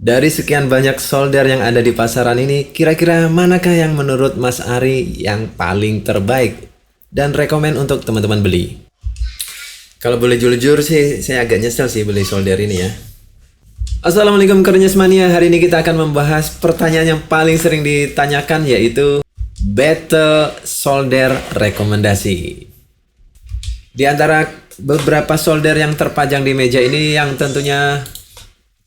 Dari sekian banyak solder yang ada di pasaran ini, kira-kira manakah yang menurut Mas Ari yang paling terbaik dan rekomen untuk teman-teman beli? Kalau boleh jujur sih, saya agak nyesel sih beli solder ini ya. Assalamualaikum Kurnias Mania, hari ini kita akan membahas pertanyaan yang paling sering ditanyakan, yaitu battle solder rekomendasi. Di antara beberapa solder yang terpajang di meja ini yang tentunya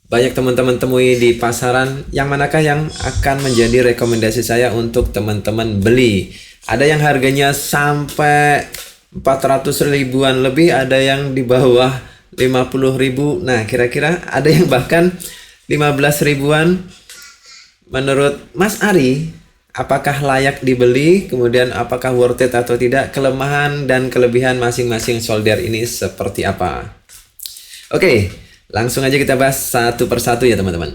banyak teman-teman temui di pasaran, yang manakah yang akan menjadi rekomendasi saya untuk teman-teman beli? Ada yang harganya sampai 400 ribuan lebih, ada yang di bawah 50 ribu. Nah, kira-kira ada yang bahkan 15 ribuan. Menurut Mas Ari, apakah layak dibeli? Kemudian apakah worth it atau tidak? Kelemahan dan kelebihan masing-masing solder ini seperti apa? Oke, langsung aja kita bahas satu persatu ya teman-teman.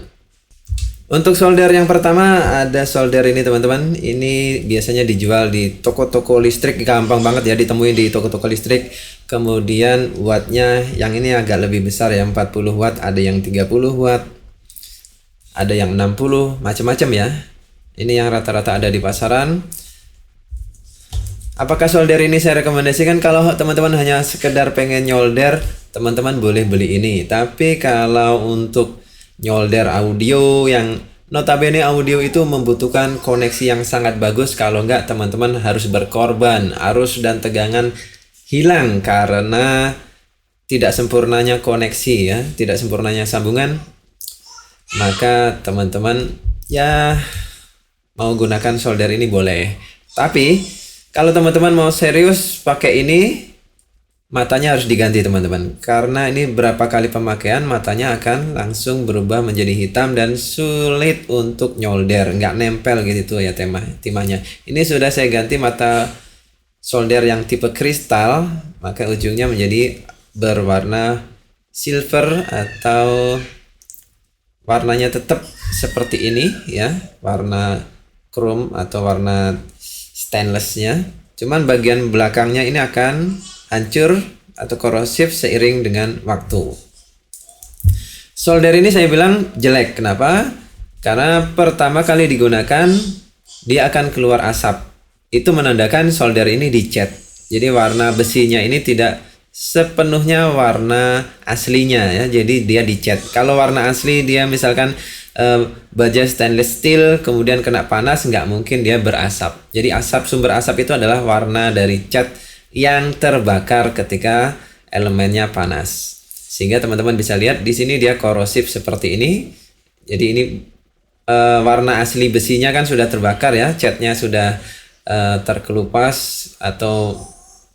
Untuk solder yang pertama, ada solder ini teman-teman. Ini biasanya dijual di toko-toko listrik, gampang banget ya ditemuin di toko-toko listrik. Kemudian wattnya yang ini agak lebih besar ya, 40 watt, ada yang 30 watt, ada yang 60, macam-macam ya. Ini yang rata-rata ada di pasaran. Apakah solder ini saya rekomendasikan? Kalau teman-teman hanya sekedar pengen nyolder, teman-teman boleh beli ini. Tapi kalau untuk nyolder audio, yang notabene audio itu membutuhkan koneksi yang sangat bagus. Kalau enggak, teman-teman harus berkorban, arus dan tegangan hilang karena tidak sempurnanya koneksi ya, tidak sempurnanya sambungan. Maka teman-teman ya mau gunakan solder ini boleh. Tapi kalau teman-teman mau serius pakai ini, matanya harus diganti teman-teman. Karena ini berapa kali pemakaian, matanya akan langsung berubah menjadi hitam dan sulit untuk nyolder. Nggak nempel gitu ya timahnya. Ini sudah saya ganti mata solder yang tipe kristal, maka ujungnya menjadi berwarna silver atau warnanya tetap seperti ini ya, warna chrome atau warna stainlessnya. Cuman bagian belakangnya ini akan hancur atau korosif seiring dengan waktu. Solder ini saya bilang jelek. Kenapa? Karena pertama kali digunakan dia akan keluar asap. Itu menandakan solder ini dicat. Jadi warna besinya ini tidak sepenuhnya warna aslinya ya. Jadi dia dicat. Kalau warna asli dia misalkan baja stainless steel kemudian kena panas, nggak mungkin dia berasap. Jadi sumber asap itu adalah warna dari cat yang terbakar ketika elemennya panas. Sehingga teman-teman bisa lihat di sini dia korosif seperti ini. Jadi ini warna asli besinya kan sudah terbakar ya, catnya sudah terkelupas atau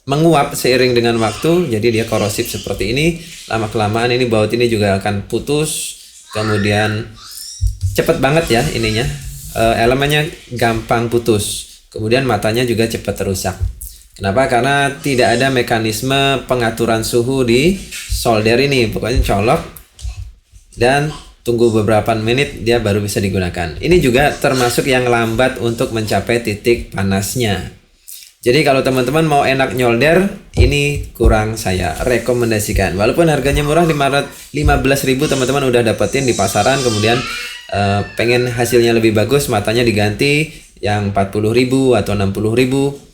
menguap seiring dengan waktu. Jadi dia korosif seperti ini. Lama-kelamaan ini baut ini juga akan putus. Kemudian cepet banget ya ininya, elemennya gampang putus. Kemudian matanya juga cepat rusak. Kenapa? Karena tidak ada mekanisme pengaturan suhu di solder ini. Pokoknya colok dan tunggu beberapa menit dia baru bisa digunakan. Ini juga termasuk yang lambat untuk mencapai titik panasnya. Jadi kalau teman-teman mau enak nyolder, ini kurang saya rekomendasikan. Walaupun harganya murah, 15.000 teman-teman udah dapetin di pasaran. Kemudian pengen hasilnya lebih bagus, matanya diganti yang 40.000 atau 60.000.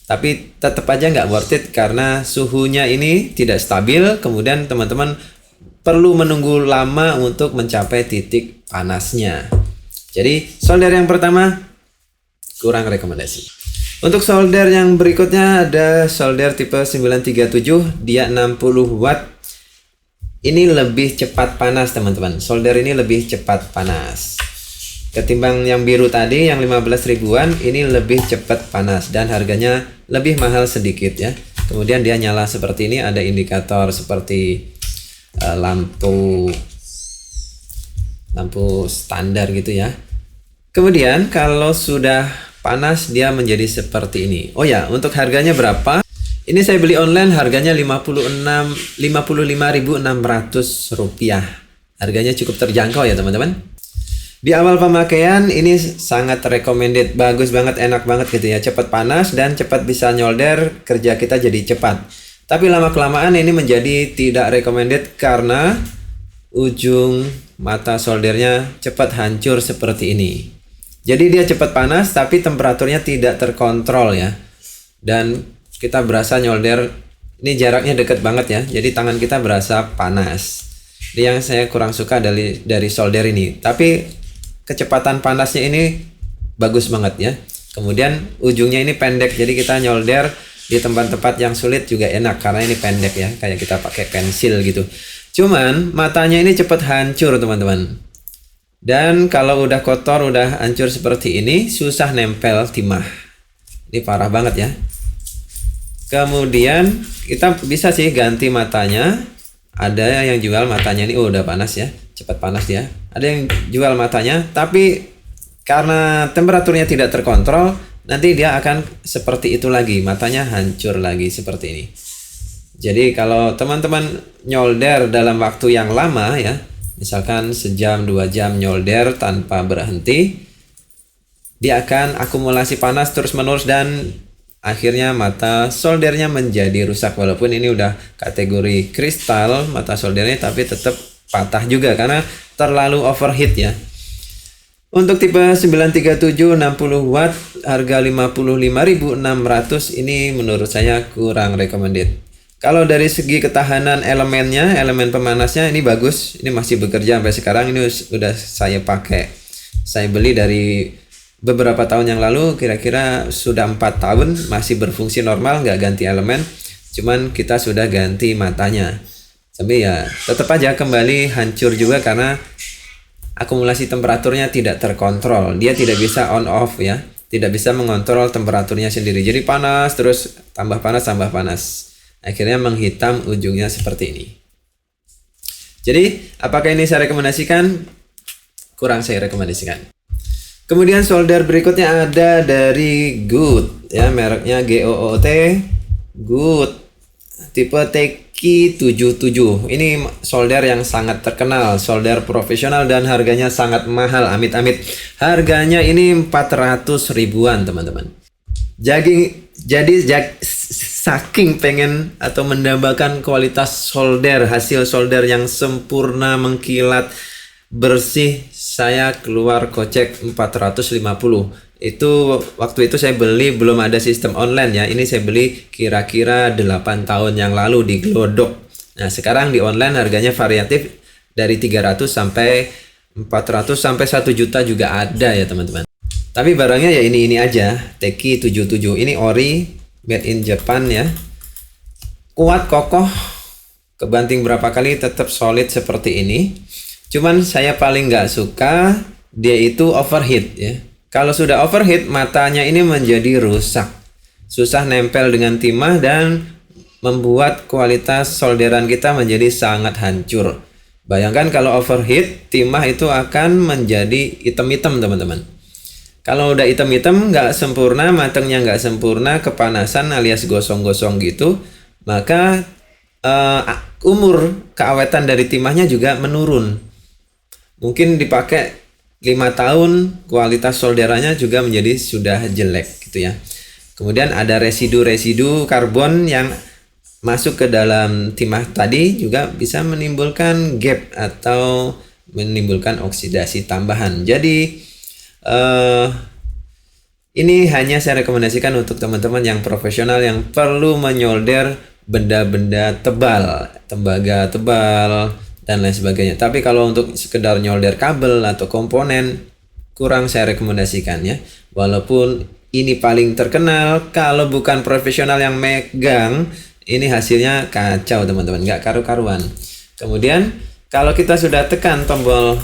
Tapi tetap aja nggak worth it karena suhunya ini tidak stabil. Kemudian teman-teman perlu menunggu lama untuk mencapai titik panasnya. Jadi solder yang pertama kurang rekomendasi. Untuk solder yang berikutnya ada solder tipe 937, dia 60 watt. Ini lebih cepat panas teman-teman. Solder ini lebih cepat panas. Ketimbang yang biru tadi yang 15 ribuan, ini lebih cepat panas dan harganya lebih mahal sedikit ya. Kemudian dia nyala seperti ini, ada indikator seperti lampu standar gitu ya. Kemudian kalau sudah panas dia menjadi seperti ini. Oh ya, untuk harganya berapa? Ini saya beli online, harganya 55.600 rupiah. Harganya cukup terjangkau ya teman-teman. Di awal pemakaian ini sangat recommended, bagus banget, enak banget gitu ya, cepat panas dan cepat bisa nyolder, kerja kita jadi cepat. Tapi lama kelamaan ini menjadi tidak recommended karena ujung mata soldernya cepat hancur seperti ini. Jadi dia cepat panas tapi temperaturnya tidak terkontrol ya. Dan kita berasa nyolder, ini jaraknya dekat banget ya. Jadi tangan kita berasa panas. Ini yang saya kurang suka dari solder ini. Tapi kecepatan panasnya ini bagus banget ya. Kemudian ujungnya ini pendek. Jadi kita nyolder di tempat-tempat yang sulit juga enak karena ini pendek ya. Kayak kita pakai pensil gitu. Cuman matanya ini cepat hancur teman-teman. Dan kalau udah kotor, udah hancur seperti ini, susah nempel timah. Ini parah banget ya. Kemudian kita bisa sih ganti matanya. Ada yang jual matanya ini, udah panas ya, cepat panas dia. Ada yang jual matanya, tapi karena temperaturnya tidak terkontrol, nanti dia akan seperti itu lagi, matanya hancur lagi seperti ini. Jadi kalau teman-teman nyolder dalam waktu yang lama ya, misalkan sejam 2 jam nyolder tanpa berhenti, dia akan akumulasi panas terus-menerus dan akhirnya mata soldernya menjadi rusak. Walaupun ini udah kategori kristal mata soldernya, tapi tetap patah juga karena terlalu overheat ya. Untuk tipe 937 60 watt harga 55.600 ini menurut saya kurang recommended. Kalau dari segi ketahanan elemennya, elemen pemanasnya ini bagus. Ini masih bekerja sampai sekarang. Ini udah saya pakai. Saya beli dari beberapa tahun yang lalu, kira-kira sudah 4 tahun masih berfungsi normal, nggak ganti elemen. Cuman kita sudah ganti matanya. Tapi ya tetap aja kembali hancur juga karena akumulasi temperaturnya tidak terkontrol. Dia tidak bisa on off ya. Tidak bisa mengontrol temperaturnya sendiri. Jadi panas terus tambah panas tambah panas. Akhirnya menghitam ujungnya seperti ini. Jadi apakah ini saya rekomendasikan? Kurang saya rekomendasikan. Kemudian solder berikutnya ada dari Good ya, mereknya GOOT, Good tipe TQ77. Ini solder yang sangat terkenal, solder profesional dan harganya sangat mahal, amit-amit. Harganya ini 400 ribuan teman-teman. Jadi saking pengen atau mendambakan kualitas solder, hasil solder yang sempurna, mengkilat, bersih, saya keluar kocek 450. Itu waktu itu saya beli belum ada sistem online ya. Ini saya beli kira-kira 8 tahun yang lalu di Glodok. Nah, sekarang di online harganya variatif dari 300 sampai 400 sampai 1 juta juga ada ya, teman-teman. Tapi barangnya ya ini aja, TQ77. Ini ori, made in Japan ya. Kuat, kokoh, kebanting berapa kali tetap solid seperti ini. Cuman saya paling nggak suka dia itu overheat ya. Kalau sudah overheat, matanya ini menjadi rusak, susah nempel dengan timah dan membuat kualitas solderan kita menjadi sangat hancur. Bayangkan kalau overheat, timah itu akan menjadi hitam-hitam teman-teman. Kalau udah hitam-hitam, nggak sempurna, matangnya nggak sempurna, kepanasan alias gosong-gosong gitu, maka umur keawetan dari timahnya juga menurun. Mungkin dipakai 5 tahun, kualitas solderannya juga menjadi sudah jelek gitu ya. Kemudian ada residu-residu karbon yang masuk ke dalam timah tadi juga bisa menimbulkan gap atau menimbulkan oksidasi tambahan. Jadi ini hanya saya rekomendasikan untuk teman-teman yang profesional yang perlu menyolder benda-benda tebal, tembaga tebal dan lain sebagainya. Tapi kalau untuk sekedar nyolder kabel atau komponen, kurang saya rekomendasikan ya. Walaupun ini paling terkenal, kalau bukan profesional yang megang, ini hasilnya kacau teman-teman, nggak karu-karuan. Kemudian kalau kita sudah tekan tombol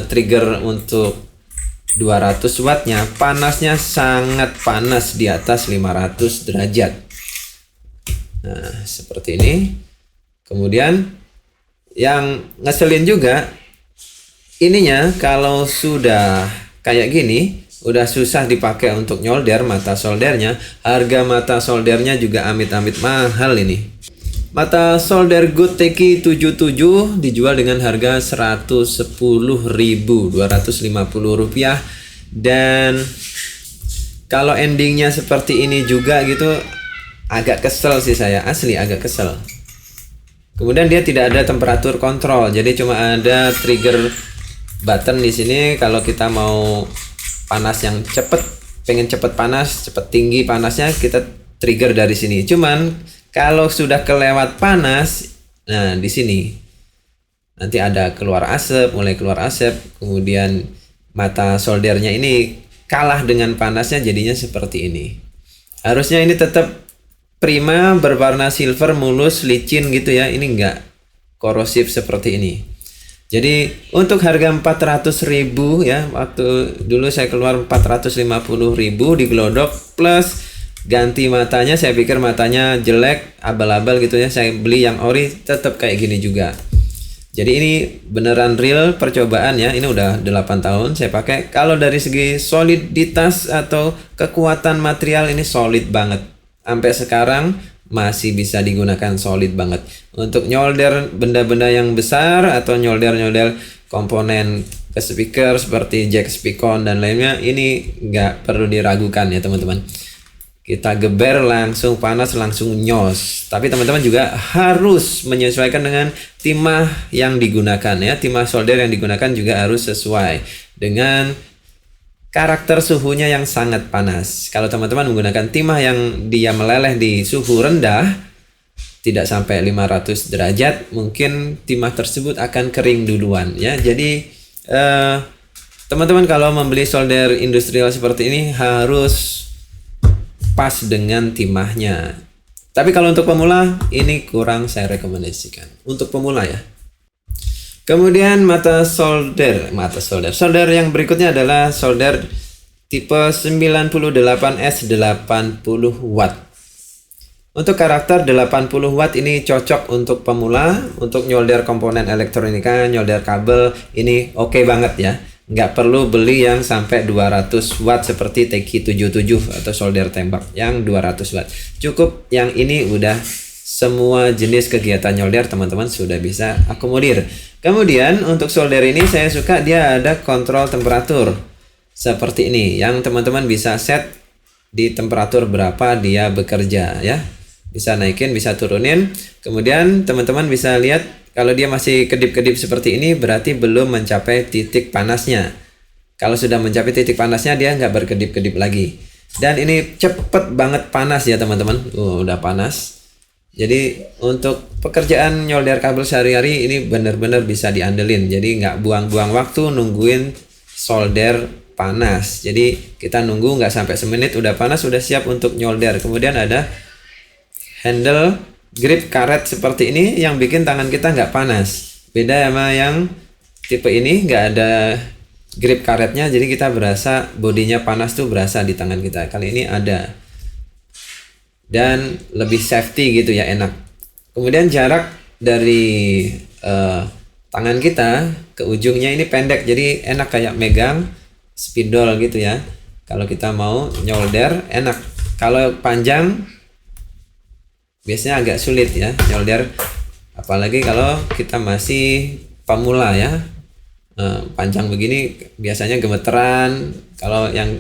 trigger untuk 200 wattnya, panasnya sangat panas di atas 500 derajat. Nah, seperti ini. Kemudian yang ngeselin juga ininya, kalau sudah kayak gini, udah susah dipakai untuk nyolder mata soldernya. Harga mata soldernya juga amit-amit mahal ini. Mata solder Good TQ77 dijual dengan harga Rp110.250 dan kalau endingnya seperti ini juga gitu, agak kesel sih saya, asli agak kesel. Kemudian dia tidak ada temperatur kontrol, jadi cuma ada trigger button di sini. Kalau kita mau panas yang cepet, pengen cepet panas, cepet tinggi panasnya, kita trigger dari sini. Cuman kalau sudah kelewat panas, nah di sini nanti ada keluar asap, mulai keluar asap, kemudian mata soldernya ini kalah dengan panasnya, jadinya seperti ini. Harusnya ini tetap prima, berwarna silver, mulus, licin gitu ya. Ini enggak korosif seperti ini. Jadi untuk harga 400.000 ya, waktu dulu saya keluar 450.000 di Glodok, plus ganti matanya. Saya pikir matanya jelek, abal-abal gitu ya. Saya beli yang ori, tetap kayak gini juga. Jadi ini beneran real percobaan ya. Ini udah 8 tahun saya pakai. Kalau dari segi soliditas atau kekuatan material, ini solid banget. Sampai sekarang masih bisa digunakan, solid banget. Untuk nyolder benda-benda yang besar atau nyolder komponen ke speaker seperti jack speakon dan lainnya, ini nggak perlu diragukan ya teman-teman. Kita geber langsung panas, langsung nyos. Tapi teman-teman juga harus menyesuaikan dengan timah yang digunakan ya. Timah solder yang digunakan juga harus sesuai dengan karakter suhunya yang sangat panas. Kalau teman-teman menggunakan timah yang dia meleleh di suhu rendah, tidak sampai 500 derajat, mungkin timah tersebut akan kering duluan ya. Jadi teman-teman kalau membeli solder industrial seperti ini harus pas dengan timahnya. Tapi kalau untuk pemula, ini kurang saya rekomendasikan. Untuk pemula ya. Kemudian mata solder. Solder yang berikutnya adalah solder tipe 98S 80 watt. Untuk karakter 80 watt ini cocok untuk pemula, untuk nyolder komponen elektronika, nyolder kabel, ini oke banget ya. Nggak perlu beli yang sampai 200 watt seperti TQ77 atau solder tembak yang 200 watt. Cukup yang ini udah semua jenis kegiatan nyolder teman-teman sudah bisa akomodir. Kemudian untuk solder ini saya suka dia ada kontrol temperatur seperti ini, yang teman-teman bisa set di temperatur berapa dia bekerja ya. Bisa naikin, bisa turunin. Kemudian teman-teman bisa lihat kalau dia masih kedip-kedip seperti ini berarti belum mencapai titik panasnya. Kalau sudah mencapai titik panasnya dia nggak berkedip-kedip lagi. Dan ini cepet banget panas ya teman-teman. Udah panas. Jadi untuk pekerjaan nyolder kabel sehari-hari ini benar-benar bisa diandelin. Jadi nggak buang-buang waktu nungguin solder panas. Jadi kita nunggu nggak sampai semenit udah panas, udah siap untuk nyolder. Kemudian ada handle grip karet seperti ini yang bikin tangan kita nggak panas. Beda sama yang tipe ini nggak ada grip karetnya, jadi kita berasa bodinya panas tuh berasa di tangan kita. Kali ini ada. Dan lebih safety gitu ya, enak. Kemudian jarak dari tangan kita ke ujungnya ini pendek, jadi enak kayak megang spidol gitu ya. Kalau kita mau nyolder enak. Kalau panjang biasanya agak sulit ya nyolder, apalagi kalau kita masih pemula ya. Panjang begini biasanya gemeteran. Kalau yang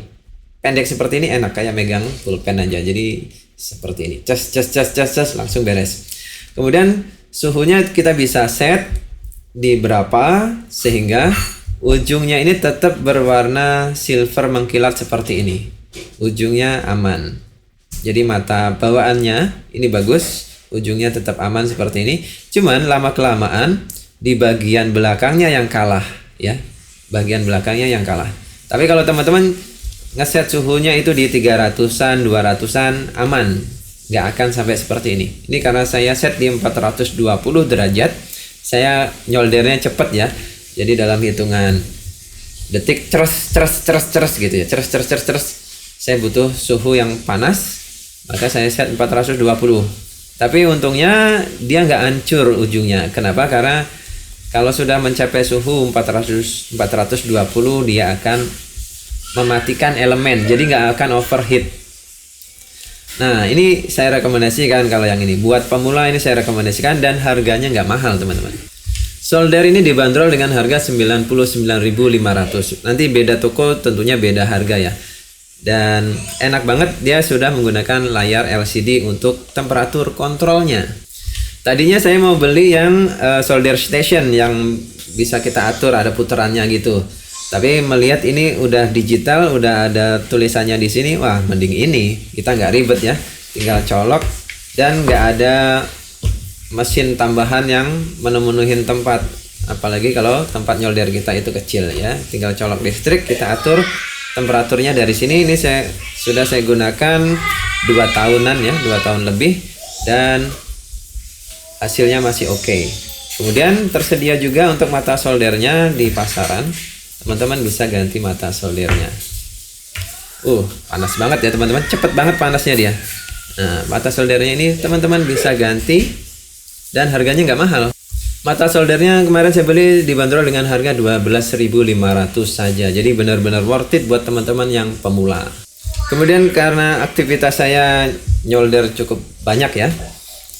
pendek seperti ini enak kayak megang pulpen aja. Jadi seperti ini, cas langsung beres. Kemudian suhunya kita bisa set di berapa sehingga ujungnya ini tetap berwarna silver mengkilat seperti ini. Ujungnya aman. Jadi mata bawaannya ini bagus, ujungnya tetap aman seperti ini. Cuman lama kelamaan di bagian belakangnya yang kalah ya. Bagian belakangnya yang kalah. Tapi kalau teman-teman ngeset suhunya itu di 300-an, 200-an aman, nggak akan sampai seperti ini. Ini karena saya set di 420 derajat, saya nyoldernya cepet ya. Jadi dalam hitungan detik ceres gitu ya, ceres. Saya butuh suhu yang panas, maka saya set 420. Tapi untungnya dia nggak hancur ujungnya. Kenapa? Karena kalau sudah mencapai suhu 420 dia akan mematikan elemen, jadi nggak akan overheat. Nah ini saya rekomendasikan kalau yang ini buat pemula, ini saya rekomendasikan dan harganya nggak mahal teman-teman. Solder ini dibanderol dengan harga 99.500. Nanti beda toko tentunya beda harga ya. Dan enak banget dia sudah menggunakan layar LCD untuk temperatur kontrolnya. Tadinya saya mau beli yang solder station yang bisa kita atur, ada putarannya gitu. Tapi melihat ini udah digital, udah ada tulisannya di sini, wah mending ini. Kita nggak ribet ya, tinggal colok dan nggak ada mesin tambahan yang memenuhi tempat. Apalagi kalau tempat nyolder kita itu kecil ya, tinggal colok listrik, kita atur temperaturnya dari sini. Ini sudah saya gunakan 2 tahunan ya, 2 tahun lebih, dan hasilnya masih oke. Kemudian tersedia juga untuk mata soldernya di pasaran. Teman-teman bisa ganti mata soldernya. Panas banget ya teman-teman, cepet banget panasnya dia. Nah, mata soldernya ini teman-teman bisa ganti dan harganya nggak mahal. Mata soldernya kemarin saya beli dibanderol dengan harga 12.500 saja. Jadi benar-benar worth it buat teman-teman yang pemula. Kemudian karena aktivitas saya nyolder cukup banyak ya,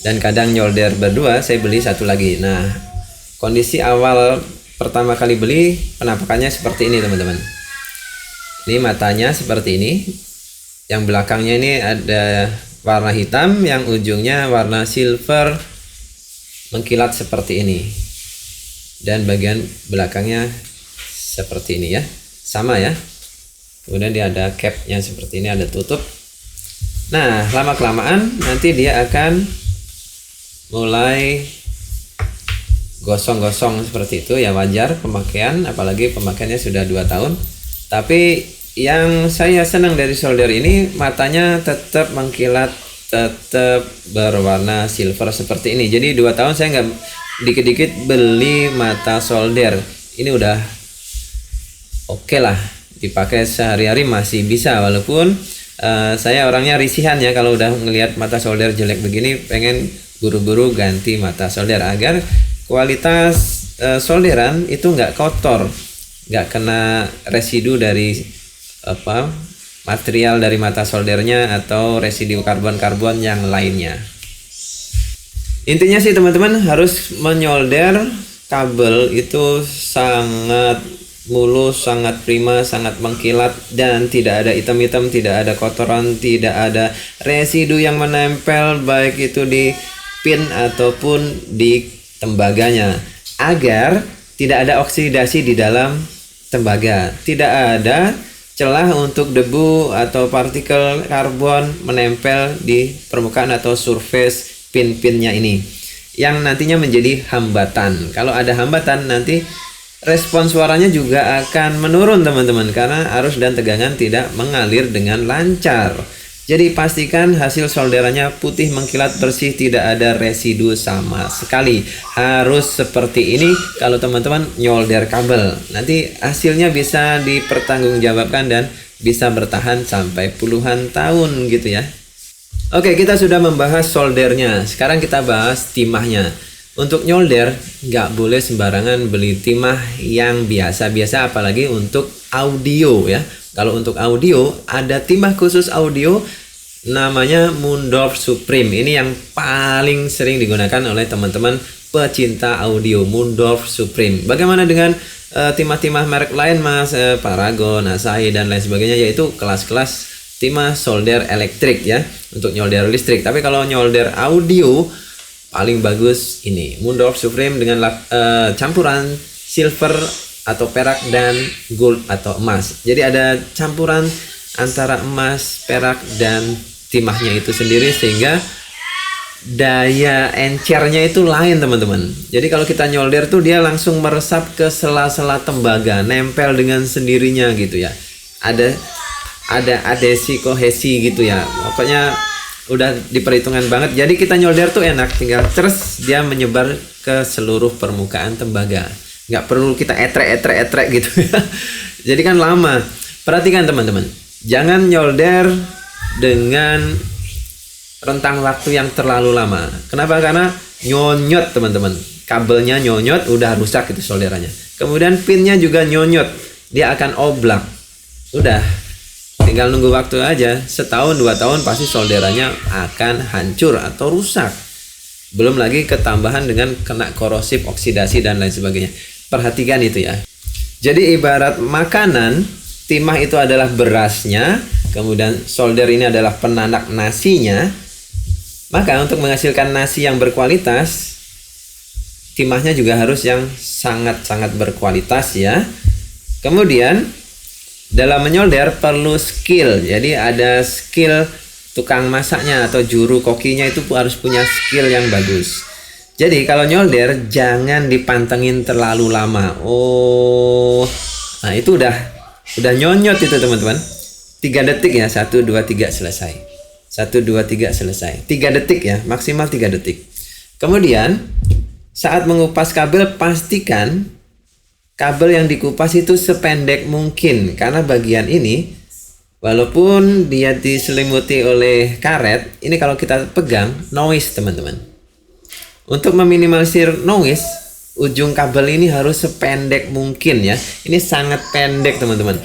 dan kadang nyolder berdua, saya beli satu lagi. Nah, kondisi awal pertama kali beli penampakannya seperti ini teman-teman. Ini matanya seperti ini. Yang belakangnya ini ada warna hitam, yang ujungnya warna silver mengkilat seperti ini, dan bagian belakangnya seperti ini ya, sama ya. Kemudian dia ada capnya seperti ini, ada tutup. Nah, lama kelamaan nanti dia akan mulai gosong-gosong seperti itu ya, wajar pemakaian, apalagi pemakaiannya sudah 2 tahun. Tapi yang saya senang dari solder ini, matanya tetap mengkilat, tetap berwarna silver seperti ini. Jadi 2 tahun saya nggak dikit-dikit beli mata solder. Ini udah oke lah, dipakai sehari-hari masih bisa. Walaupun saya orangnya risihan ya, kalau udah ngelihat mata solder jelek begini pengen buru-buru ganti mata solder agar kualitas solderan itu nggak kotor, nggak kena residu dari material dari mata soldernya atau residu karbon-karbon yang lainnya. Intinya sih teman-teman, harus menyolder kabel itu sangat mulus, sangat prima, sangat mengkilat, dan tidak ada hitam-hitam, tidak ada kotoran, tidak ada residu yang menempel baik itu di pin ataupun di tembaganya, agar tidak ada oksidasi di dalam tembaga, tidak ada celah untuk debu atau partikel karbon menempel di permukaan atau surface pin-pinnya ini, yang nantinya menjadi hambatan. Kalau ada hambatan, nanti respon suaranya juga akan menurun teman-teman, karena arus dan tegangan tidak mengalir dengan lancar. Jadi pastikan hasil solderannya putih, mengkilat, bersih, tidak ada residu sama sekali. Harus seperti ini kalau teman-teman nyolder kabel. Nanti hasilnya bisa dipertanggungjawabkan dan bisa bertahan sampai puluhan tahun gitu ya. Oke, kita sudah membahas soldernya. Sekarang kita bahas timahnya. Untuk nyolder nggak boleh sembarangan beli timah yang biasa-biasa, apalagi untuk audio ya. Kalau untuk audio, ada timah khusus audio namanya Mundorf Supreme. Ini yang paling sering digunakan oleh teman-teman pecinta audio, Mundorf Supreme. Bagaimana dengan timah-timah merek lain mas, Paragon, Asahi dan lain sebagainya, yaitu kelas-kelas timah solder elektrik ya, untuk nyolder listrik. Tapi kalau nyolder audio paling bagus ini Mundorf Supreme dengan campuran silver atau perak dan gold atau emas. Jadi ada campuran antara emas, perak dan timahnya itu sendiri, sehingga daya encernya itu lain teman-teman. Jadi kalau kita nyolder tuh dia langsung meresap ke sela-sela tembaga, nempel dengan sendirinya gitu ya. Ada adhesi kohesi gitu ya. Pokoknya udah diperhitungan banget. Jadi kita nyolder tuh enak, tinggal terus dia menyebar ke seluruh permukaan tembaga. Nggak perlu kita etrek gitu ya. Jadi kan lama. Perhatikan teman-teman, jangan nyolder dengan rentang waktu yang terlalu lama. Kenapa? Karena nyonyot teman-teman. Kabelnya nyonyot, udah rusak itu solderannya. Kemudian pinnya juga nyonyot, dia akan oblak. Udah, tinggal nunggu waktu aja. Setahun 2 tahun pasti solderannya akan hancur atau rusak. Belum lagi ketambahan dengan kena korosif, oksidasi dan lain sebagainya. Perhatikan itu ya. Jadi ibarat makanan, timah itu adalah berasnya, kemudian solder ini adalah penanak nasinya. Maka untuk menghasilkan nasi yang berkualitas, timahnya juga harus yang sangat-sangat berkualitas ya. Kemudian dalam menyolder perlu skill. Jadi ada skill tukang masaknya atau juru kokinya itu harus punya skill yang bagus. Jadi kalau nyolder jangan dipantengin terlalu lama. Nah itu udah nyonyot itu teman-teman. 3 detik ya, 1 2 3 selesai. 1 2 3 selesai. 3 detik ya, maksimal 3 detik. Kemudian saat mengupas kabel pastikan kabel yang dikupas itu sependek mungkin, karena bagian ini walaupun dia diselimuti oleh karet, ini kalau kita pegang noise teman-teman. Untuk meminimalisir noise, ujung kabel ini harus sependek mungkin ya. Ini sangat pendek teman-teman.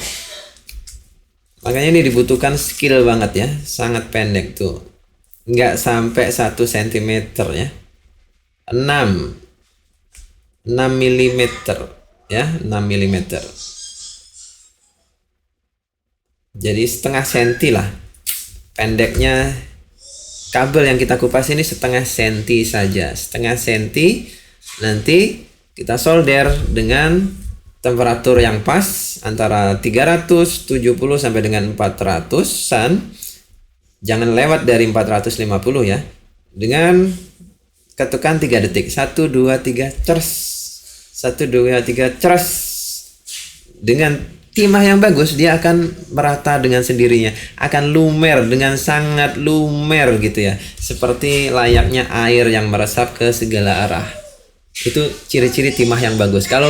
Makanya ini dibutuhkan skill banget ya. Sangat pendek tuh. Nggak sampai 1 cm ya. 6 mm ya. 6 mm. Jadi setengah senti lah. Pendeknya kabel yang kita kupas ini setengah senti saja. Setengah senti. Nanti kita solder dengan temperatur yang pas antara 370 sampai dengan 400-an. Jangan lewat dari 450 ya. Dengan ketukan 3 detik. 1 2 3 cers. 1 2 3 cers. Dengan timah yang bagus dia akan merata dengan sendirinya, akan lumer dengan sangat lumer gitu ya, seperti layaknya air yang meresap ke segala arah. Itu ciri-ciri timah yang bagus. Kalau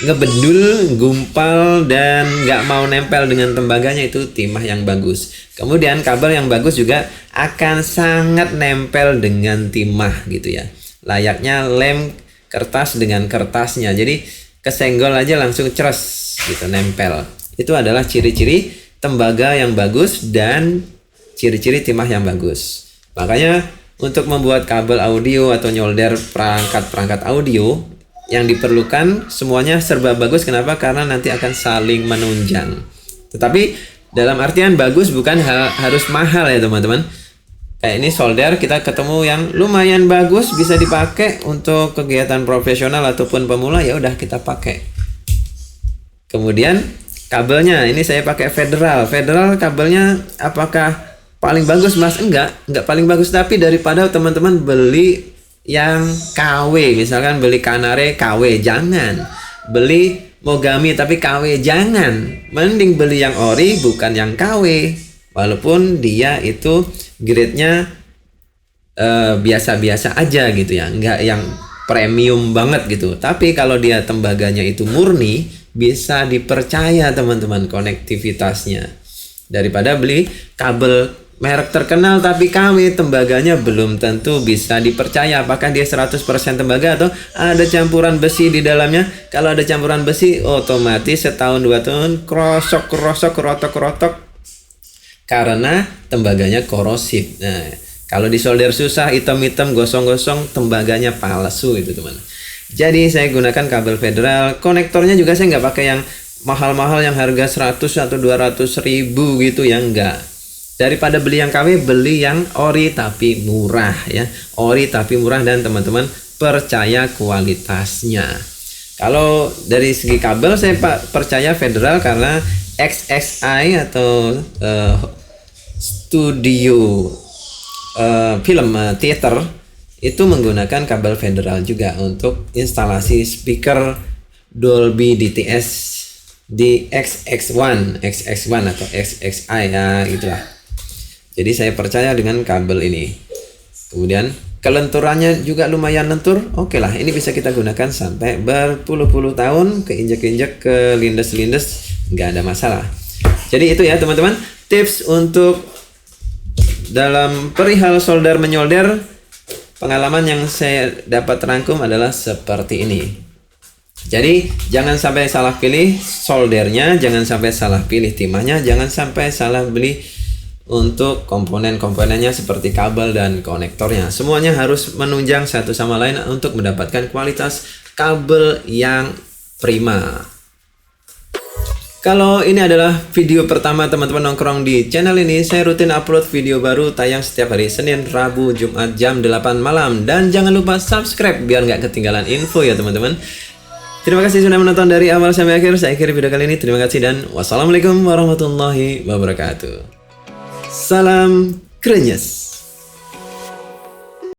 ngebendul, gumpal dan nggak mau nempel dengan tembaganya, itu timah yang bagus. Kemudian kabel yang bagus juga akan sangat nempel dengan timah gitu ya, layaknya lem kertas dengan kertasnya. Jadi kesenggol aja langsung ceres gitu, nempel. Itu adalah ciri-ciri tembaga yang bagus dan ciri-ciri timah yang bagus. Makanya untuk membuat kabel audio atau nyolder perangkat-perangkat audio yang diperlukan semuanya serba bagus. Kenapa? Karena nanti akan saling menunjang. Tetapi dalam artian bagus bukan harus mahal ya teman-teman. Kayak ini solder kita ketemu yang lumayan bagus, bisa dipakai untuk kegiatan profesional ataupun pemula, ya udah kita pakai. Kemudian kabelnya ini saya pakai Federal. Federal kabelnya apakah paling bagus Mas? Enggak paling bagus, tapi daripada teman-teman beli yang KW, misalkan beli Kanare KW, jangan. Beli Mogami tapi KW, jangan. Mending beli yang ori bukan yang KW. Walaupun dia itu grade-nya biasa-biasa aja gitu ya, nggak yang premium banget gitu. Tapi kalau dia tembaganya itu murni, bisa dipercaya teman-teman konektivitasnya. Daripada beli kabel merek terkenal tapi KW, tembaganya belum tentu bisa dipercaya apakah dia 100% tembaga atau ada campuran besi di dalamnya. Kalau ada campuran besi, otomatis setahun 2 tahun krosok, rotok karena tembaganya korosif. Nah, kalau disolder susah, hitam-hitam, gosong-gosong, tembaganya palsu itu teman. Jadi saya gunakan kabel Federal. Konektornya juga saya nggak pakai yang mahal-mahal yang harga 100 atau 200 ribu gitu ya, enggak. Daripada beli yang KW, beli yang ori tapi murah ya. Ori tapi murah dan teman-teman percaya kualitasnya. Kalau dari segi kabel saya percaya Federal karena XXI atau studio film theater itu menggunakan kabel Federal juga untuk instalasi speaker Dolby DTS di XX1 atau XXI ya gitulah. Jadi saya percaya dengan kabel ini. Kemudian kelenturannya juga lumayan lentur. Oke lah, ini bisa kita gunakan sampai berpuluh-puluh tahun, keinjek-injek, ke lindes-lindes, nggak ada masalah. Jadi itu ya teman-teman, tips untuk dalam perihal solder menyolder. Pengalaman yang saya dapat rangkum adalah seperti ini. Jadi jangan sampai salah pilih soldernya, jangan sampai salah pilih timahnya, jangan sampai salah beli untuk komponen-komponennya seperti kabel dan konektornya. Semuanya harus menunjang satu sama lain untuk mendapatkan kualitas kabel yang prima. Kalau ini adalah video pertama teman-teman nongkrong di channel ini, saya rutin upload video baru tayang setiap hari Senin, Rabu, Jumat jam 8 malam. Dan jangan lupa subscribe biar nggak ketinggalan info ya teman-teman. Terima kasih sudah menonton dari awal sampai akhir. Saya akhiri video kali ini. Terima kasih dan wassalamualaikum warahmatullahi wabarakatuh. Salam krenyes.